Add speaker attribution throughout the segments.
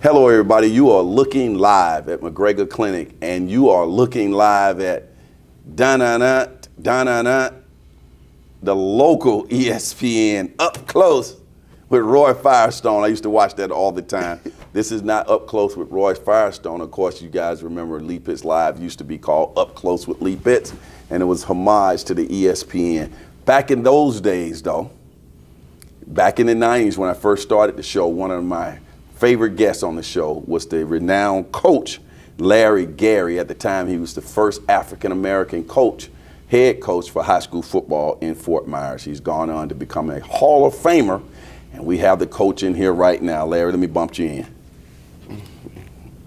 Speaker 1: Hello, everybody. You are looking live at McGregor Clinic, and you are looking live at the local ESPN Up Close with Roy Firestone. I used to watch that all the time. This is not Up Close with Roy Firestone. Of course, you guys remember Lee Pitts Live used to be called Up Close with Lee Pitts, and it was homage to the ESPN. Back in those days, though, back in the 90s when I first started the show, one of my favorite guests on the show was the renowned coach, Larry Gary. At the time, he was the first African-American coach, head coach for high school football in Fort Myers. He's gone on to become a Hall of Famer, and we have the coach in here right now. Larry, let me bump you in.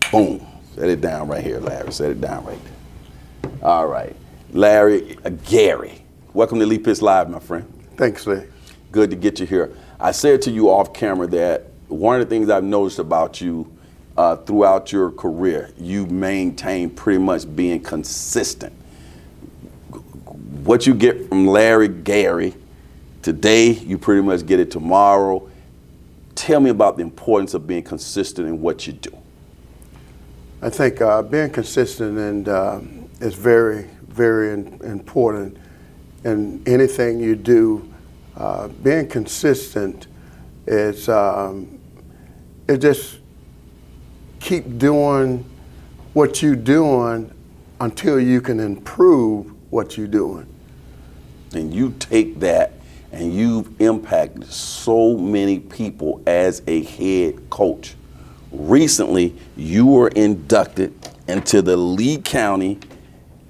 Speaker 1: Boom. Set it down right here, Larry. Set it down right there. All right. Larry Gary, welcome to Lee Pitts Live, my friend.
Speaker 2: Thanks, Lee.
Speaker 1: Good to get you here. I said to you off camera that one of the things I've noticed about you throughout your career, you maintain pretty much being consistent. What you get from Larry Gary today, you pretty much get it tomorrow. Tell me about the importance of being consistent in what you do.
Speaker 2: I think being consistent is very, very important in anything you do. Being consistent is it just keep doing what you're doing until you can improve what you're doing.
Speaker 1: And you take that and you've impacted so many people as a head coach. Recently, you were inducted into the Lee County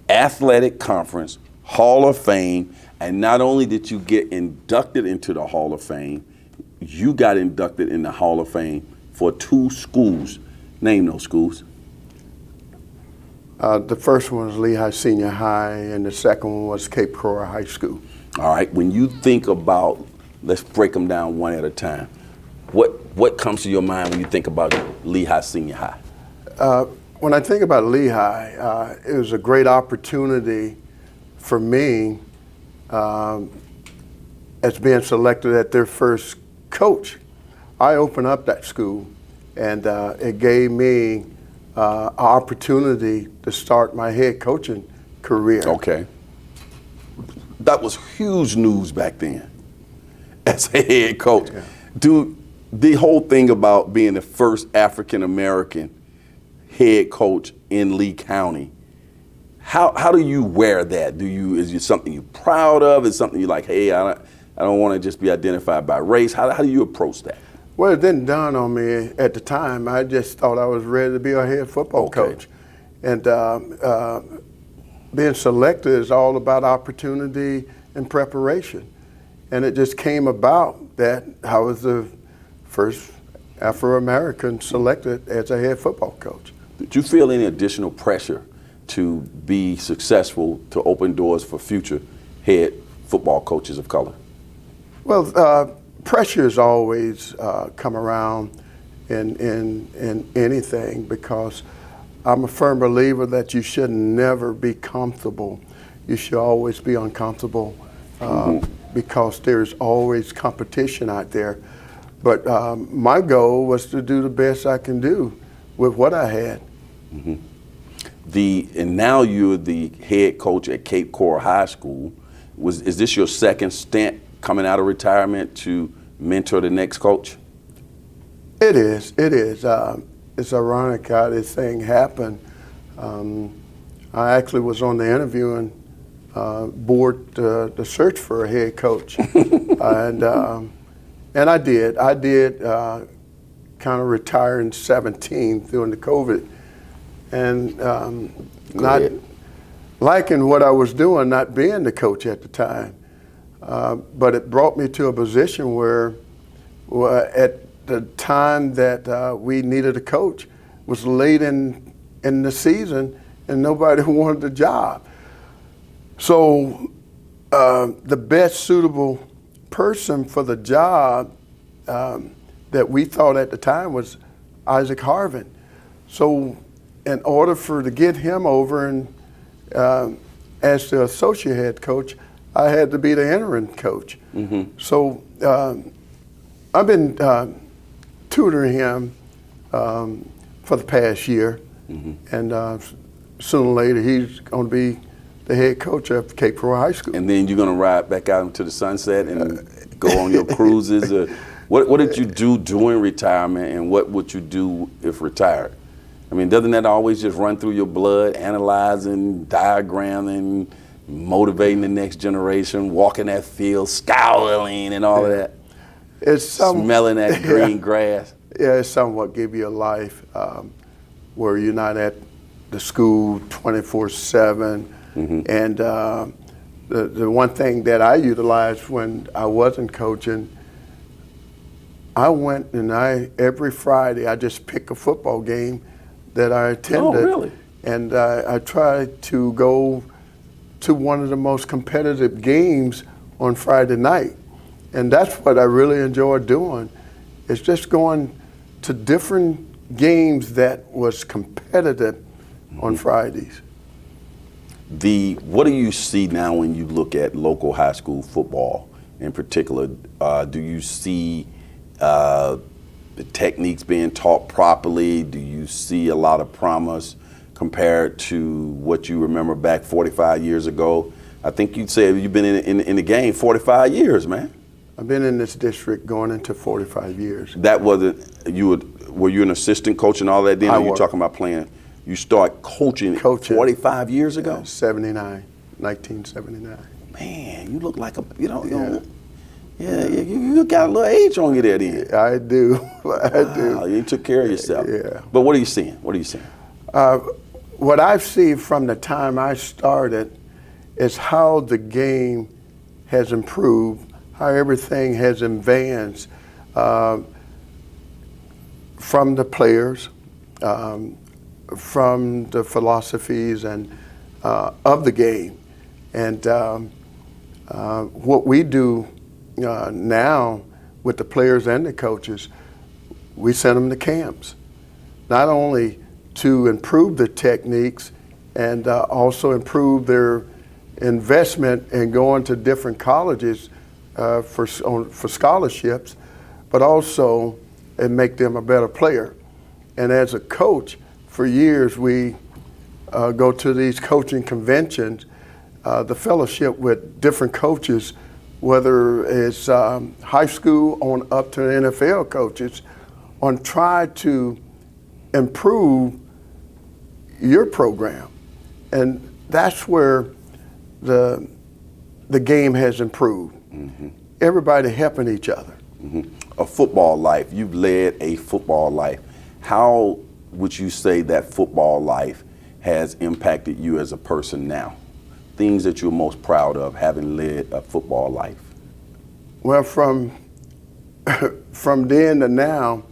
Speaker 1: Athletic Conference Hall of Fame. And not only did you get inducted into the Hall of Fame, you got inducted in the Hall of Fame for 2 schools. Name those schools.
Speaker 2: The first one was Lehigh Senior High, and the second one was Cape Coral High School.
Speaker 1: All right, when you think about, let's break them down one at a time. What comes to your mind when you think about Lehigh Senior High?
Speaker 2: When I think about Lehigh, it was a great opportunity for me as being selected at their first coach. I opened up that school, and it gave me an opportunity to start my head coaching career.
Speaker 1: Okay. That was huge news back then as a head coach.
Speaker 2: Yeah.
Speaker 1: Dude, the whole thing about being the first African-American head coach in Lee County, how do you wear that? Is it something you're proud of? Is it something you're like, hey, I don't want to just be identified by race? How do you approach that?
Speaker 2: Well, it didn't dawn on me at the time. I just thought I was ready to be a head football coach. And being selected is all about opportunity and preparation. And it just came about that I was the first Afro-American selected as a head football coach.
Speaker 1: Did you feel any additional pressure to be successful, to open doors for future head football coaches of color?
Speaker 2: Well, pressure has always come around in anything, because I'm a firm believer that you should never be comfortable. You should always be uncomfortable because there's always competition out there. But my goal was to do the best I can do with what I had.
Speaker 1: Mm-hmm. And now you're the head coach at Cape Coral High School. Is this your second stint coming out of retirement to mentor the next coach?
Speaker 2: It is. It is. It's ironic how this thing happened. I actually was on the interviewing board to search for a head coach, and I did. I did kind of retire in 2017 during the COVID, and not liking what I was doing, not being the coach at the time. But it brought me to a position where at the time that we needed a coach was late in the season and nobody wanted the job. So the best suitable person for the job that we thought at the time was Isaac Harvin. So in order to get him over and as the associate head coach, I had to be the interim coach. Mm-hmm. So I've been tutoring him for the past year, and sooner or later he's going to be the head coach of Cape Coral High School.
Speaker 1: And then you're going to ride back out into the sunset and go on your cruises. What did you do during retirement, and what would you do if retired? I mean, doesn't that always just run through your blood, analyzing, diagramming, motivating the next generation, walking that field, scowling and all of that?
Speaker 2: It's
Speaker 1: smelling that green grass.
Speaker 2: Yeah, it's somewhat give you a life where you're not at the school 24/7. And the one thing that I utilized when I wasn't coaching, I went and every Friday I just pick a football game that I attended.
Speaker 1: Oh, really?
Speaker 2: And I tried to go to one of the most competitive games on Friday night. And that's what I really enjoyed doing, is just going to different games that was competitive on Fridays.
Speaker 1: What do you see now when you look at local high school football in particular? Do you see the techniques being taught properly? Do you see a lot of promise compared to what you remember back 45 years ago? I think you'd say you've been in the game 45 years, man.
Speaker 2: I've been in this district going into 45 years.
Speaker 1: That wasn't, were you an assistant coach and all that then? Or you talking about playing? You start coaching 45 years ago?
Speaker 2: 1979.
Speaker 1: Man, you look like you got a little age on you there then.
Speaker 2: I do. I do.
Speaker 1: You took care of yourself.
Speaker 2: Yeah.
Speaker 1: But what are you seeing? What are you seeing?
Speaker 2: What I've seen from the time I started is how the game has improved, how everything has advanced from the players, from the philosophies and of the game. And what we do now with the players and the coaches, we send them to camps, not only to improve their techniques and also improve their investment in going to different colleges for scholarships, but also and make them a better player. And as a coach, for years we go to these coaching conventions, the fellowship with different coaches, whether it's high school on up to the NFL coaches, on try to improve your program. And that's where the game has improved. Everybody helping each other.
Speaker 1: A football life. You've led a football life. How would you say that football life has impacted you as a person now? Things that you're most proud of having led a football life?
Speaker 2: Well, from then to now,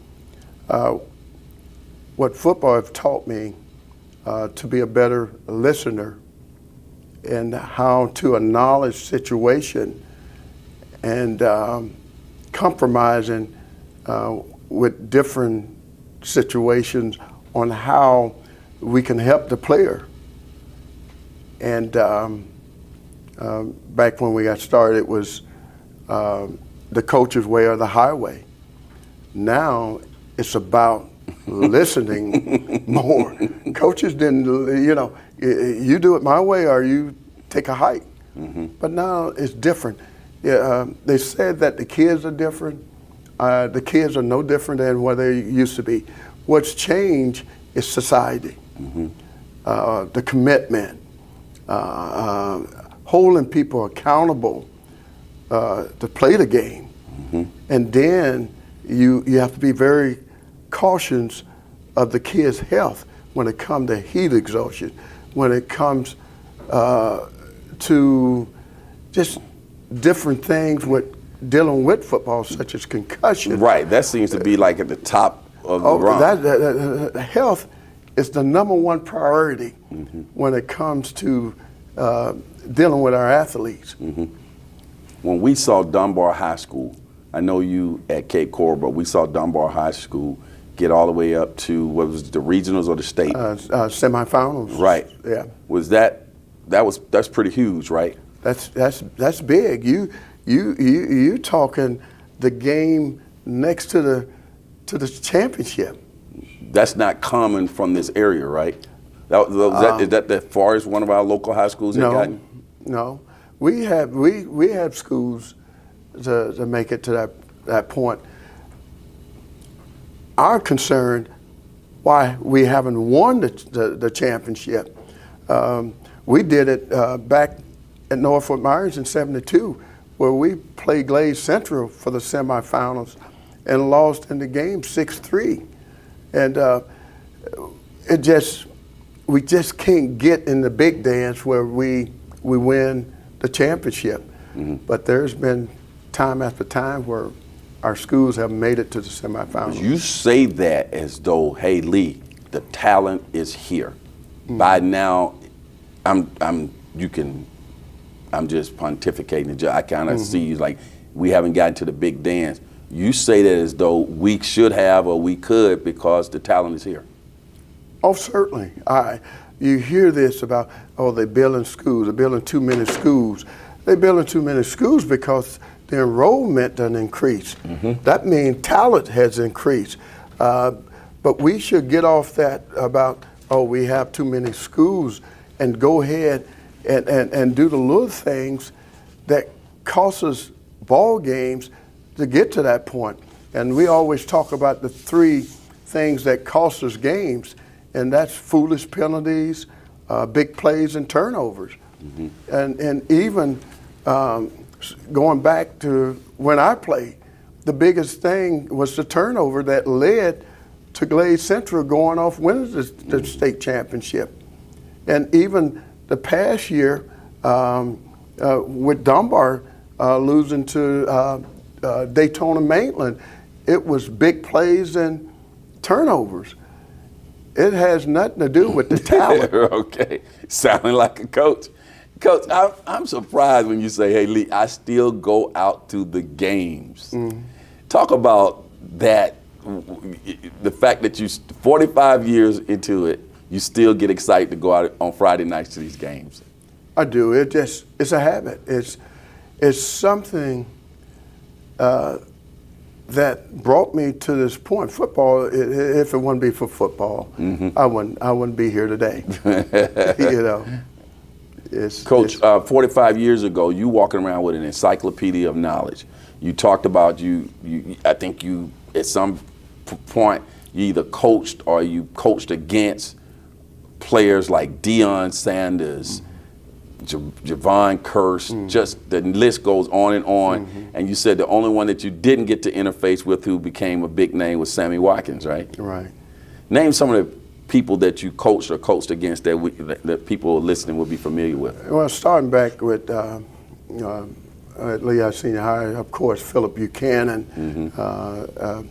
Speaker 2: what football has taught me to be a better listener and how to acknowledge situation and compromising with different situations on how we can help the player. And back when we got started, it was the coach's way or the highway. Now it's about listening more. Coaches didn't, you do it my way or you take a hike. But now it's different. They said that the kids are different. The kids are no different than what they used to be. What's changed is society, the commitment, holding people accountable to play the game. And then you have to be very cautious of the kids' health when it comes to heat exhaustion, when it comes to just different things with dealing with football, such as concussion.
Speaker 1: Right, that seems to be like at the top of the run.
Speaker 2: Health is the #1 priority when it comes to dealing with our athletes.
Speaker 1: When we saw Dunbar High School, I know you at Cape Coral, but we saw Dunbar High School get all the way up to, what was it, the regionals or the state?
Speaker 2: Semifinals.
Speaker 1: Right.
Speaker 2: Yeah.
Speaker 1: Was that's pretty huge, right?
Speaker 2: That's big. You talking the game next to the championship.
Speaker 1: That's not common from this area, right? Is that the farthest one of our local high schools have gotten?
Speaker 2: No. We have schools to make it to that point. Our concern why we haven't won the championship. We did it back at North Fort Myers in '72, where we played Glade Central for the semifinals and lost in the game 6-3. And we just can't get in the big dance where we win the championship. Mm-hmm. But there's been time after time where our schools have made it to the semifinals.
Speaker 1: You say that as though, hey, Lee, the talent is here. Mm-hmm. By now, I'm just pontificating. I kind of see like we haven't gotten to the big dance. You say that as though we should have or we could because the talent is here.
Speaker 2: Oh, certainly. You hear this about, they're building schools, they're building too many schools. They're building too many schools because the enrollment doesn't increase. Mm-hmm. That means talent has increased. But we should get off that about, we have too many schools, and go ahead and do the little things that cost us ball games to get to that point. And we always talk about the three things that cost us games, and that's foolish penalties, big plays, and turnovers. Mm-hmm. And even going back to when I played, the biggest thing was the turnover that led to Glade Central going off winning the state championship. And even the past year with Dunbar losing to Daytona Maitland, it was big plays and turnovers. It has nothing to do with the talent.
Speaker 1: Okay, sounding like a coach. Coach, I'm surprised when you say, hey, Lee, I still go out to the games. Mm. Talk about that, the fact that you, 45 years into it, you still get excited to go out on Friday nights to these games.
Speaker 2: I do. It's a habit. It's something that brought me to this point. Football, if it wouldn't be for football, mm-hmm. I wouldn't be here today. Coach, 45 years ago, you walking around with an encyclopedia of knowledge. You talked about I think you at some point you either coached or you coached against players like Deion Sanders, Javon Curse, just the list goes on and on. Mm-hmm. And you said the only one that you didn't get to interface with who became a big name was Sammy Watkins, right? Right.
Speaker 1: Name some of the people that you coached or coached against that people listening will be familiar with.
Speaker 2: Well, starting back with at Lehigh Senior High, of course, Philip Buchanan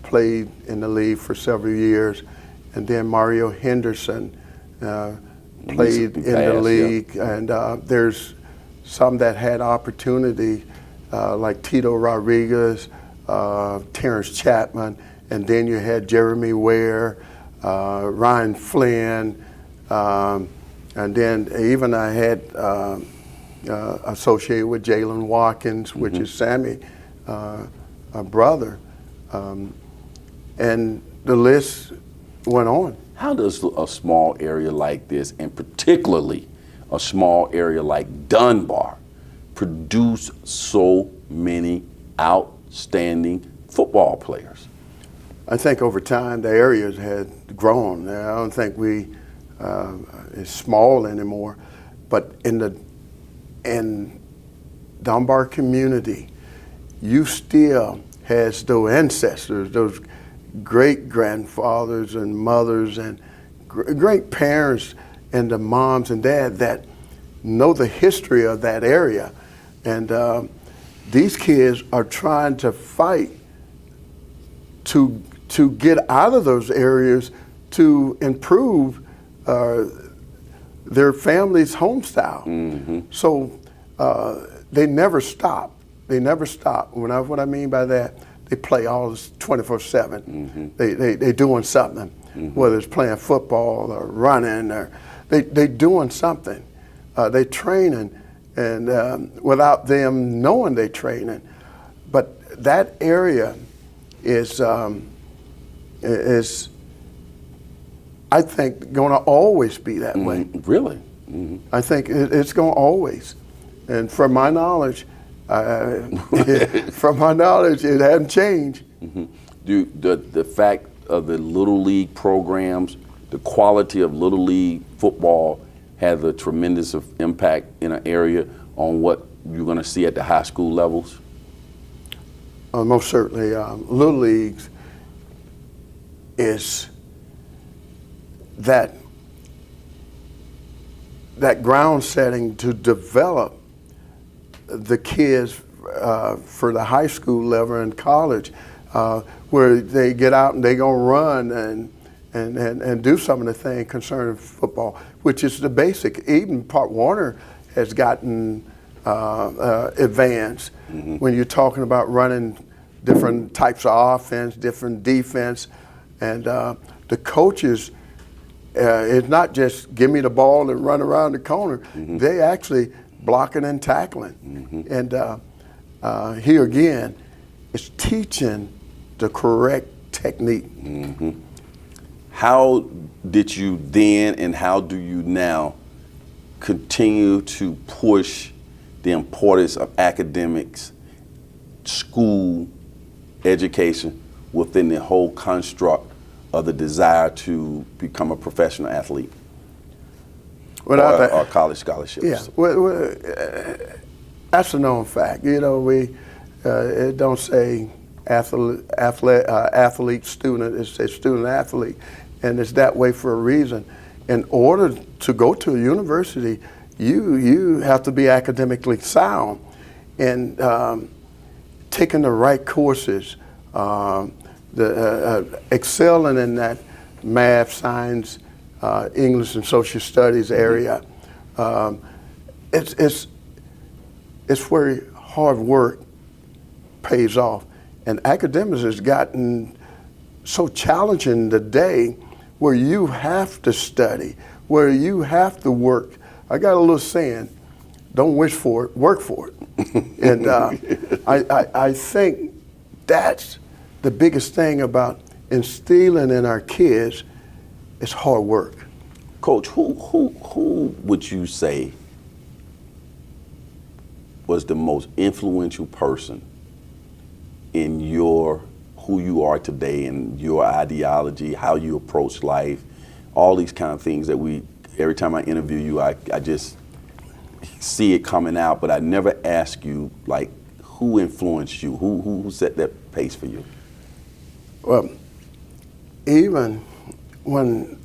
Speaker 2: played in the league for several years. And then Mario Henderson played in the league. Yeah. And there's some that had opportunity, like Tito Rodriguez, Terrence Chapman, and then you had Jeremy Ware, Ryan Flynn, and then even I had associated with Jalen Watkins, which is Sammy, a brother, and the list went on.
Speaker 1: How does a small area like this, and particularly a small area like Dunbar, produce so many outstanding football players?
Speaker 2: I think over time the areas had grown. I don't think it's small anymore, but in Dunbar community, you still has those ancestors, those great grandfathers and mothers and great parents and the moms and dads that know the history of that area. And these kids are trying to fight to get out of those areas to improve their family's home style. Mm-hmm. So they never stop. They never stop. What I mean by that, they play all this 24/7. Mm-hmm. They doing something, whether it's playing football or running, or they doing something. They training, and without them knowing they training. But that area is I think, going to always be that way.
Speaker 1: Really?
Speaker 2: I think it's going to always. And from my knowledge, it hasn't changed.
Speaker 1: Do the fact of the Little League programs, the quality of Little League football has a tremendous impact in an area on what you're going to see at the high school levels?
Speaker 2: Most certainly. Little Leagues is that ground setting to develop the kids for the high school level and college, where they get out and they gonna run and do some of the things concerning football, which is the basic. Even Pop Warner has gotten advanced when you're talking about running different types of offense, different defense, and the coaches. It's not just give me the ball and run around the corner. They actually blocking and tackling. And here again, it's teaching the correct technique.
Speaker 1: How did you then and how do you now continue to push the importance of academics, school education within the whole construct of the desire to become a professional athlete or college scholarships?
Speaker 2: Yeah, well, that's a known fact. You know, it don't say athlete, student. It says student athlete, and it's that way for a reason. In order to go to a university, you have to be academically sound and taking the right courses. Excelling in that math, science, English, and social studies area. It's where hard work pays off. And academics has gotten so challenging today where you have to study, where you have to work. I got a little saying, don't wish for it, work for it. And I think that's the biggest thing about instilling in our kids is hard work.
Speaker 1: Coach, who would you say was the most influential person in who you are today and your ideology, how you approach life, all these kind of things that every time I interview you, I just see it coming out, but I never ask you, like, who influenced you? Who set that pace for you?
Speaker 2: Well, even when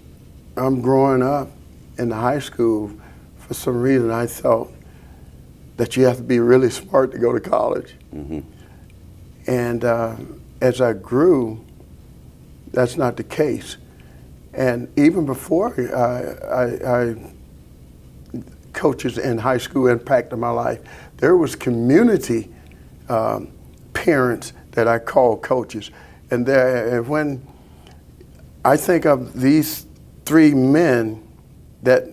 Speaker 2: I'm growing up in the high school, for some reason I thought that you have to be really smart to go to college. And as I grew, that's not the case. And even before I coaches in high school impacted my life, there was community parents that I called coaches. And when I think of these three men that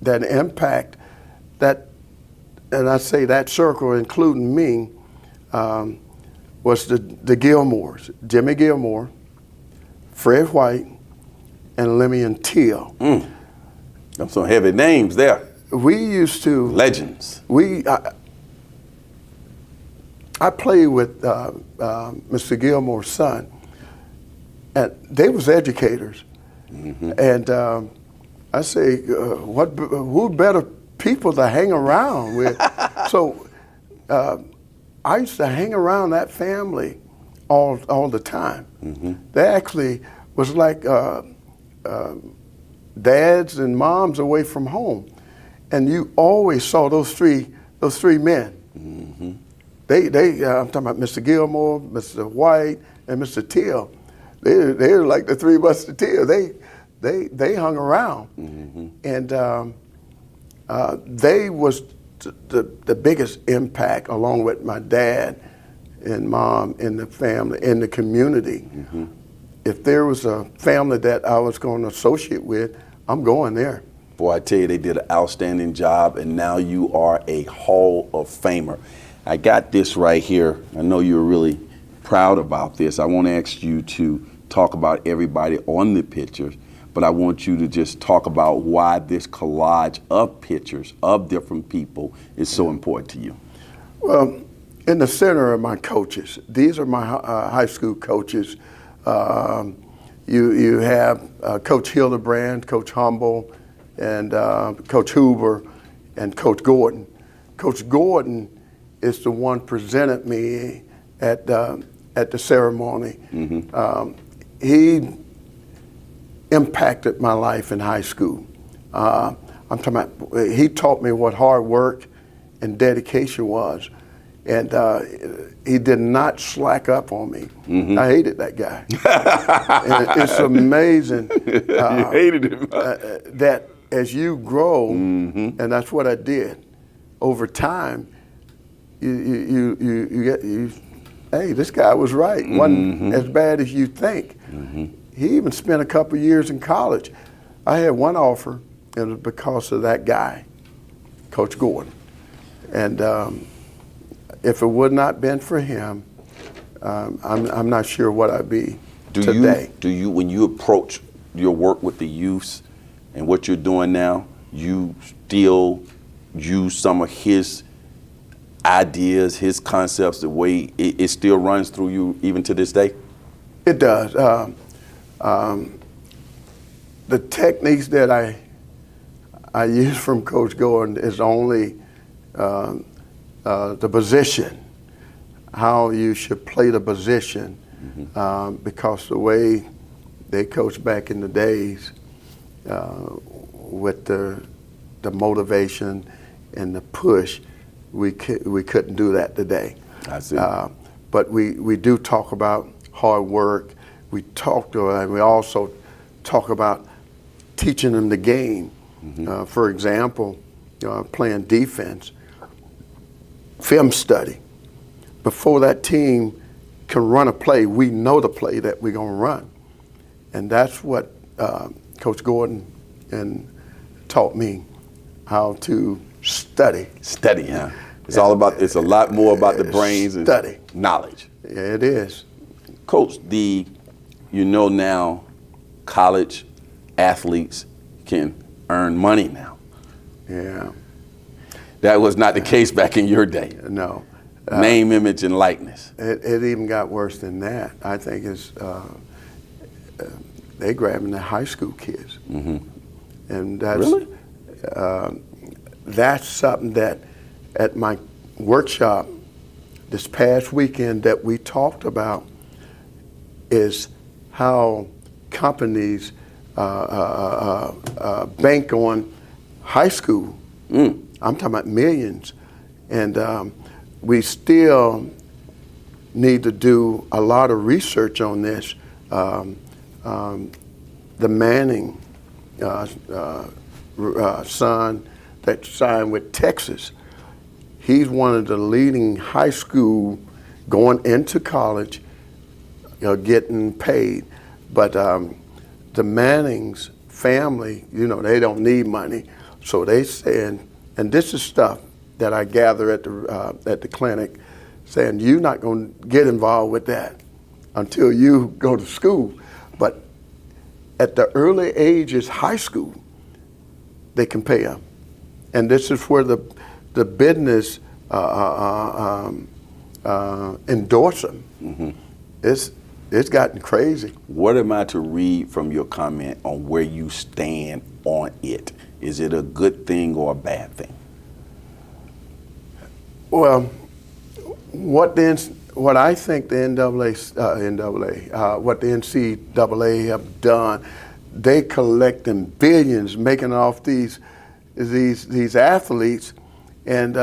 Speaker 2: impact that, and I say that circle, including me, was the Gilmores, Jimmy Gilmore, Fred White, and Lemian Teal.
Speaker 1: That's some heavy names there.
Speaker 2: We used to
Speaker 1: legends.
Speaker 2: I played with Mr. Gilmore's son, and they was educators. And I say, who better people to hang around with? So I used to hang around that family all the time. They actually was like dads and moms away from home, and you always saw those three men. I'm talking about Mr. Gilmore, Mr. White, and Mr. Teal. They're like the three musketeers. They hung around, and they was the biggest impact, along with my dad and mom in the family, in the community. If there was a family that I was going to associate with, I'm going there.
Speaker 1: Boy, I tell you, they did an outstanding job, and now you are a Hall of Famer. I got this right here. I know you're really proud about this. I want to ask you to talk about everybody on the pictures, but I want you to just talk about why this collage of pictures of different people is so important to you.
Speaker 2: Well, in the center are my coaches. These are my high school coaches. You have Coach Hildebrand, Coach Humble, and Coach Hoover, and Coach Gordon. Coach Gordon is the one presented me at the ceremony. He impacted my life in high school. I'm talking about, he taught me what hard work and dedication was. And he did not slack up on me. I hated that guy. And it's amazing
Speaker 1: You hated him.
Speaker 2: that as you grow, and that's what I did, over time, you get, hey, this guy was right. Wasn't as bad as you think. He even spent a couple years in college. I had one offer, and it was because of that guy, Coach Gordon. And if it would not been for him, I'm not sure what I'd be today.
Speaker 1: Do you, when you approach your work with the youth and what you're doing now, you still use some of his ideas, his concepts, the way it still runs through you even to this day?
Speaker 2: It does. The techniques that I use from Coach Gordon is only the position, how you should play the position, because the way they coached back in the days with the motivation and the push, we couldn't do that today.
Speaker 1: I see.
Speaker 2: But we do talk about hard work. We also talk about teaching them the game. For example, playing defense, film study. Before that team can run a play, we know the play that we're going to run. And that's what Coach Gordon taught me, how to study.
Speaker 1: Study, huh? It's all about, it's a lot more about the brains and
Speaker 2: study.
Speaker 1: Knowledge.
Speaker 2: Yeah, it is.
Speaker 1: Coach, now college athletes can earn money now.
Speaker 2: Yeah.
Speaker 1: That was not the case back in your day.
Speaker 2: No.
Speaker 1: Name, image, and likeness.
Speaker 2: It even got worse than that. I think it's they grabbing the high school kids, and that's
Speaker 1: Really?
Speaker 2: That's something that at my workshop this past weekend that we talked about is how companies bank on high school. I'm talking about millions, and we still need to do a lot of research on this. The Manning son that signed with Texas, he's one of the leading high school going into college, getting paid. But the Manning's family, they don't need money, so they said, and this is stuff that I gather at the clinic, saying you're not going to get involved with that until you go to school. But at the early ages, high school, they can pay them, and this is where the business endorse them. It's gotten crazy.
Speaker 1: What am I to read from your comment on where you stand on it? Is it a good thing or a bad thing?
Speaker 2: Well, what I think the what the NCAA have done, they collecting billions, making off these athletes, and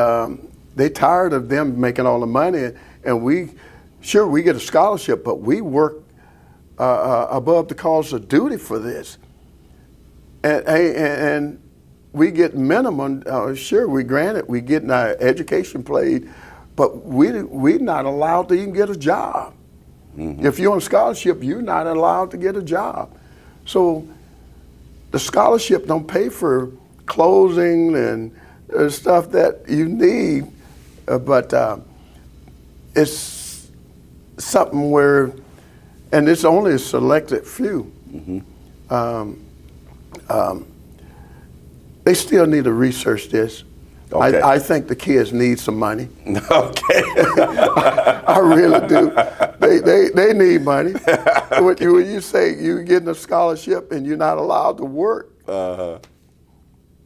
Speaker 2: they tired of them making all the money. And we get a scholarship, but we work above the calls of duty for this, and we get minimum. We granted we get our education paid, but we're not allowed to even get a job. If you're on a scholarship, you're not allowed to get a job. So the scholarship don't pay for clothing and stuff that you need, but it's something where, and it's only a selected few. They still need to research this.
Speaker 1: Okay.
Speaker 2: I think the kids need some money.
Speaker 1: Okay.
Speaker 2: I really do. They need money. When you say you're getting a scholarship and you're not allowed to work.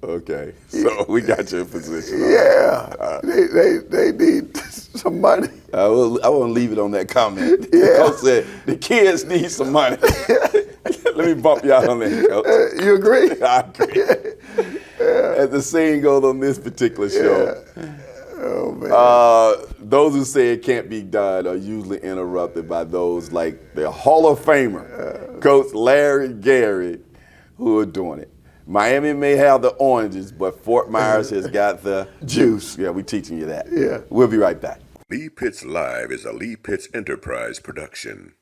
Speaker 1: Okay. So we got your position.
Speaker 2: Yeah. They need some money.
Speaker 1: I want to leave it on that comment.
Speaker 2: Yeah.
Speaker 1: Coach said the kids need some money. Let me bump you out on that, Coach.
Speaker 2: You agree?
Speaker 1: I agree. As the saying goes on this particular show,
Speaker 2: Oh, man.
Speaker 1: those who say it can't be done are usually interrupted by those like the Hall of Famer, Coach Larry Gary, who are doing it. Miami may have the oranges, but Fort Myers has got the juice. Yeah, we're teaching you that.
Speaker 2: Yeah.
Speaker 1: We'll be right back.
Speaker 3: Lee Pitts Live is a Lee Pitts Enterprise production.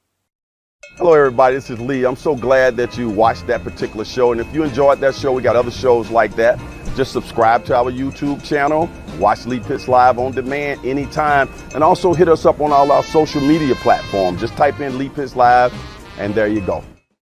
Speaker 1: Hello, everybody. This is Lee. I'm so glad that you watched that particular show. And if you enjoyed that show, we got other shows like that. Just subscribe to our YouTube channel. Watch Lee Pitts Live on demand anytime. And also hit us up on all our social media platforms. Just type in Lee Pitts Live, and there you go.